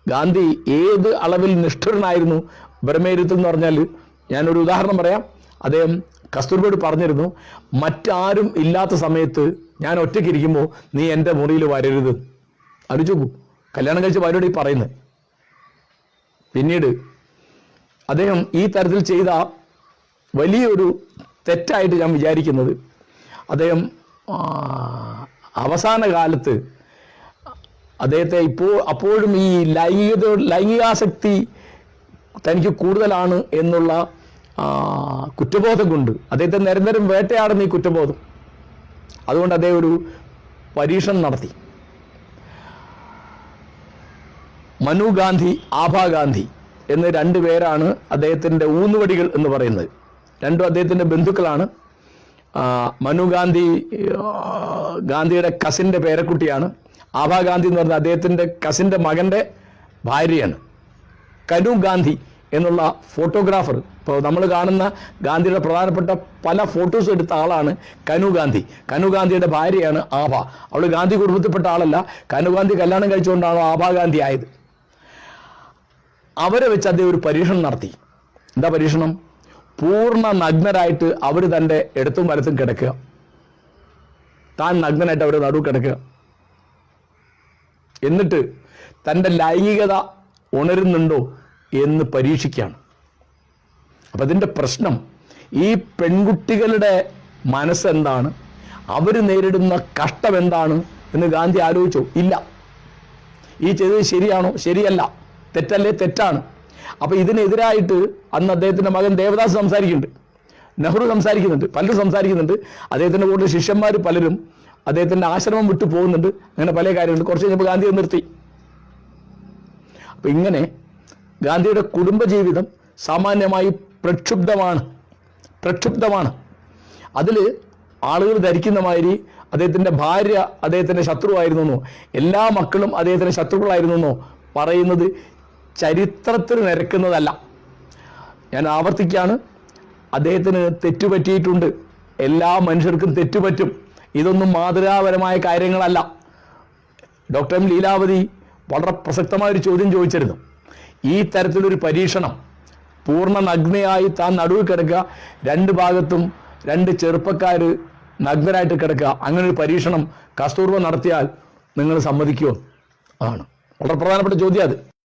ഗാന്ധി ഏത് അളവിൽ നിഷ്ഠുരനായിരുന്നു ബ്രഹ്മേരുത്തിൽ എന്ന് പറഞ്ഞാൽ, ഞാനൊരു ഉദാഹരണം പറയാം. അദ്ദേഹം കസ്തൂർബയോട് പറഞ്ഞിരുന്നു, മറ്റാരും ഇല്ലാത്ത സമയത്ത് ഞാൻ ഒറ്റയ്ക്കിരിക്കുമ്പോൾ നീ എൻ്റെ മുറിയിൽ വരരുത്. ആലോചിച്ച് നോക്കൂ, കല്യാണം കഴിച്ച ഭാര്യയോട് ഈ പറയുന്നത്. പിന്നീട് അദ്ദേഹം ഈ തരത്തിൽ ചെയ്ത വലിയൊരു തെറ്റായിട്ട് ഞാൻ വിചാരിക്കുന്നത്, അദ്ദേഹം അവസാന കാലത്ത് അദ്ദേഹത്തെ അപ്പോഴും ഈ ലൈംഗികാസക്തി തനിക്ക് കൂടുതലാണ് എന്നുള്ള കുറ്റബോധം കൊണ്ട് അദ്ദേഹത്തെ നിരന്തരം വേട്ടയാടുന്ന ഈ കുറ്റബോധം, അതുകൊണ്ട് അദ്ദേഹം ഒരു പരീക്ഷണം നടത്തി. മനു ഗാന്ധി, ആഭാ ഗാന്ധി എന്ന് രണ്ട് പേരാണ് അദ്ദേഹത്തിൻ്റെ ഊന്നുവടികൾ എന്ന് പറയുന്നത്. രണ്ടും അദ്ദേഹത്തിൻ്റെ ബന്ധുക്കളാണ്. മനു ഗാന്ധി ഗാന്ധിയുടെ കസിൻ്റെ പേരക്കുട്ടിയാണ്. ആഭാ ഗാന്ധി എന്ന് പറഞ്ഞാൽ അദ്ദേഹത്തിൻ്റെ കസിൻ്റെ മകൻ്റെ ഭാര്യയാണ്. കനു ഗാന്ധി എന്നുള്ള ഫോട്ടോഗ്രാഫർ, ഇപ്പോൾ നമ്മൾ കാണുന്ന ഗാന്ധിയുടെ പ്രധാനപ്പെട്ട പല ഫോട്ടോസ് എടുത്ത ആളാണ് കനു ഗാന്ധി. കനു ഗാന്ധിയുടെ ഭാര്യയാണ് ആഭ. അവൾ ഗാന്ധി കുടുംബത്തിൽപ്പെട്ട ആളല്ല. കനു ഗാന്ധി കല്യാണം കഴിച്ചുകൊണ്ടാണ് ആഭാ ഗാന്ധി ആയത്. അവരെ വെച്ച് അദ്ദേഹം ഒരു പരീക്ഷണം നടത്തി. എന്താ പരീക്ഷണം? പൂർണ്ണ നഗ്നരായിട്ട് അവർ തൻ്റെ ഇടത്തും വലത്തും കിടക്കുക, താൻ നഗ്നനായിട്ട് അവർ നടുവ് കിടക്കുക. എന്നിട്ട് തൻ്റെ ലൈംഗികത ഉണരുന്നുണ്ടോ എന്ന് പരീക്ഷിക്കുകയാണ്. അപ്പം അതിൻ്റെ പ്രശ്നം, ഈ പെൺകുട്ടികളുടെ മനസ്സെന്താണ്, അവർ നേരിടുന്ന കഷ്ടം എന്താണ് എന്ന് ഗാന്ധി ആലോചിച്ചോ? ഇല്ല. ഈ ചെയ്തത് ശരിയാണോ? ശരിയല്ല. തെറ്റല്ലേ? തെറ്റാണ്. അപ്പം ഇതിനെതിരായിട്ട് അന്ന് അദ്ദേഹത്തിൻ്റെ മകൻ ദേവദാസ് സംസാരിക്കുന്നുണ്ട്, നെഹ്റു സംസാരിക്കുന്നുണ്ട്, പലരും സംസാരിക്കുന്നുണ്ട്. അദ്ദേഹത്തിൻ്റെ കൂടെ ശിഷ്യന്മാർ പലരും അദ്ദേഹത്തിൻ്റെ ആശ്രമം വിട്ടു പോകുന്നുണ്ട്. അങ്ങനെ പല കാര്യങ്ങളുണ്ട്. കുറച്ച് കഴിഞ്ഞപ്പോൾ ഗാന്ധി നിർത്തി. അപ്പം ഇങ്ങനെ ഗാന്ധിയുടെ കുടുംബജീവിതം സാമാന്യമായി പ്രക്ഷുബ്ധമാണ്. അതിൽ ആളുകൾ ധരിക്കുന്ന മാതിരി അദ്ദേഹത്തിൻ്റെ ഭാര്യ അദ്ദേഹത്തിൻ്റെ ശത്രുവായിരുന്നെന്നോ എല്ലാ മക്കളും അദ്ദേഹത്തിൻ്റെ ശത്രുക്കളായിരുന്നെന്നോ പറയുന്നത് ചരിത്രത്തിൽ നിരക്കുന്നതല്ല. ഞാൻ ആവർത്തിക്കുകയാണ്, അദ്ദേഹത്തിന് തെറ്റുപറ്റിയിട്ടുണ്ട്. എല്ലാ മനുഷ്യർക്കും തെറ്റുപറ്റും. ഇതൊന്നും മാതൃകാപരമായ കാര്യങ്ങളല്ല. ഡോക്ടർ എം ലീലാവതി വളരെ പ്രസക്തമായൊരു ചോദ്യം ചോദിച്ചിരുന്നു. ഈ തരത്തിലൊരു പരീക്ഷണം, പൂർണ്ണ നഗ്നയായി താൻ നടുവിൽ കിടക്കുക, രണ്ട് ഭാഗത്തും രണ്ട് ചെറുപ്പക്കാർ നഗ്നരായിട്ട് കിടക്കുക, അങ്ങനെ ഒരു പരീക്ഷണം കസ്തൂർബ നടത്തിയാൽ നിങ്ങൾ സമ്മതിക്കുമോ? ആണ് വളരെ പ്രധാനപ്പെട്ട ചോദ്യം അത്.